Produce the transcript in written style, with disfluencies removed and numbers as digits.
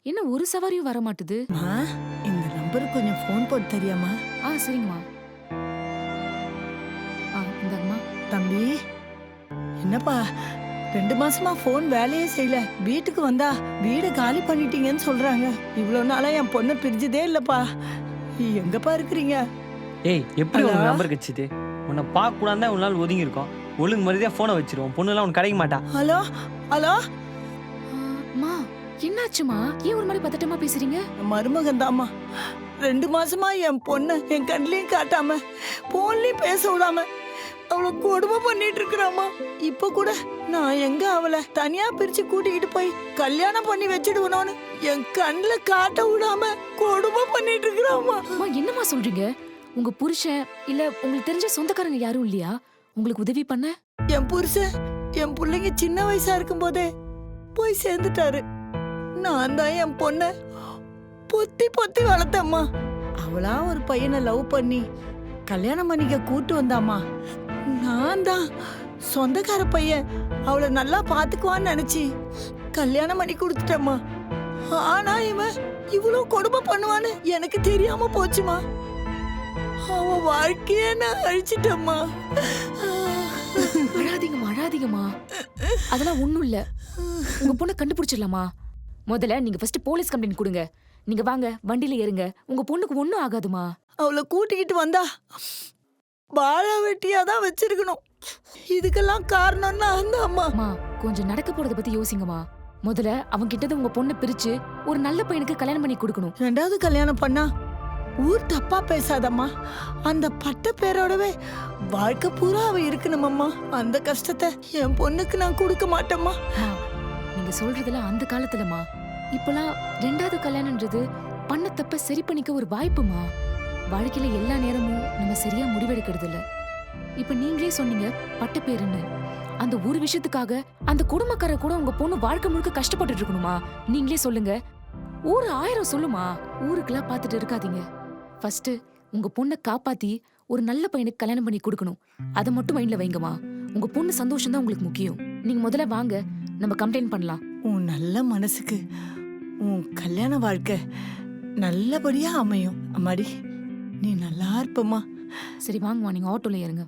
என்ன ஒரு சவாரியும் வர மாட்டுது? இந்த நம்பருக்கு கொஞ்சம் ஃபோன் போட்டு தெரியாமா? சரிங்கம்மா. இந்தாங்கம்மா. தம்பி, என்னப்பா 2 மாசமா ஃபோன் வேலையே செய்யல. வீட்டுக்கு வந்தா வீடு காலி பண்ணிட்டீங்கன்னு சொல்றாங்க. இவ்வளவு நாளா என் பொண்ணை பிரிஞ்சதே இல்லப்பா. எங்கப்பா இருக்கிறீங்க? ஏய், எப்படி உனக்கு நம்பர் கிடைச்சிது? உன்னை பார்க்க கூடாது தான் ஒரு நாள் ஒதுங்கி இருக்கோம். ஒழுங்கு மரியாதையா ஃபோனை வச்சிருவோம். பொண்ணுலாம் உனக்கு கிடைக்க மாட்டா. ஹலோ ஹலோ, அம்மா என்னாச்சுமா? ஏன் ஒரு மாதிரி பதட்டமா பேசுறீங்க? மருமகன் தாம்மா. 2 மாசமா என் பொண்ணை என் கண்ணிலையும் காட்டாம போன்லயும் பேச விடாம அவளை கொடுமை பண்ணிட்டு இருக்கிறாமா. இப்ப கூட நான் எங்க அவளை தனியா பிரிச்சு கூட்டிக்கிட்டு போய் கல்யாணம் பண்ணி வச்சிடுவனோன்னு என் கண்ணுல காட்ட விடாம கொடுமை பண்ணிட்டு இருக்கிறாமா. அம்மா என்னம்மா சொல்றீங்க? உங்க புருஷன் இல்ல உங்களுக்கு தெரிஞ்ச சொந்தக்காரங்க யாரும் இல்லையா உங்களுக்கு உதவி பண்ண? என் புருஷன் என் பிள்ளைங்க சின்ன வயசா இருக்கும் போதே போய் சேர்ந்துட்டாரு. நான் தான் என் பொண்ண பொத்தி பொத்தி வளர்த்தம்மா. அவளா ஒரு பையனை லவ் பண்ணி கல்யாணம் பண்ணிக்க கூட்டு வந்தாம்மா. நான் தான் சொந்தக்கார பையன் அவளை நல்லா பாத்துக்குவான்னு நினைச்சு கல்யாணம் பண்ணி கொடுத்துட்டம்மா. ஆனா இவன் இவ்வளவு கொடுமை பண்ணுவான்னு எனக்கு தெரியாம போச்சுமா. அவ வாழ்க்கைய நான் அழிச்சிட்டம்மா. அழாதீங்கம்மா. அதெல்லாம் ஒண்ணும் இல்ல. உங்க பொண்ணை கண்டுபிடிச்சிடலாமா? முதல்ல நீங்க ஃபர்ஸ்ட் போலீஸ் கம்ப்ளைண்ட் கொடுங்க. நீங்க வாங்க, வண்டியில ஏறுங்க. உங்க பொண்ணுக்கு ஒண்ணும் ஆகாதுமா. அவளை கூட்டிக்கிட்டு வந்தா வாழ வெட்டியாதான் வச்சிருக்கணும். இதுக்கெல்லாம் காரணம்னா அந்த அம்மா. அம்மா கொஞ்சம் நடக்க போறத பத்தி யோசிங்கம்மா. முதல்ல அவங்க கிட்ட உங்க பொண்ணை பிரிச்சு ஒரு நல்ல பையனுக்கு கல்யாணம் பண்ணி கொடுக்கணும். 2வது கல்யாணம் பண்ணா ஊர் தப்பா பேசாதம்மா. அந்த பட்ட பேரோடவே வாழ்க்கை பூரா அவ இருக்கணுமம்மா. அந்த கஷ்டத்தை என் பொண்ணுக்கு நான் கொடுக்க மாட்டேம்மா. நீங்க சொல்றதுல அந்த காலத்துலமா. இப்பெல்லாம் 2வது கல்யாணம்ன்றது பண்ண தப்ப சரி பண்ணிக்க ஒரு வாய்ப்புமா. வாழ்க்கையில எல்லா நேரமும் நம்ம சரியா முடிவெடுக்கிறது இல்ல. இப்ப நீங்களே சொன்னீங்க பட்ட பேருன்னு. அந்த ஒரு விஷயத்துக்காக அந்த குடும்பக்கார கூட உங்க பொண்ணு வாழ்க்கை முழுக்க கஷ்டப்பட்டு இருக்கணுமா? நீங்களே சொல்லுங்க. ஊரு 1000 சொல்லுமா. ஊருக்கெல்லாம் பாத்துட்டு இருக்காதீங்க. ஃபர்ஸ்ட் உங்க பொண்ணை காப்பாத்தி ஒரு நல்ல பையனுக்கு கல்யாணம் பண்ணி கொடுக்கணும். அதை மட்டும் மைண்ட்ல வைங்கம்மா. உங்க பொண்ணு சந்தோஷம் தான் உங்களுக்கு முக்கியம். நீங்க முதல்ல வாங்க, நம்ம கம்ப்ளைண்ட் பண்ணலாம். உன் நல்ல மனசுக்கு உன் கல்யாண வாழ்க்கை நல்லபடியா அமையும். அம்மாடி, நீ நல்லா இருப்பம்மா. சரி வாங்கம்மா, நீங்க ஆட்டோல ஏறுங்க.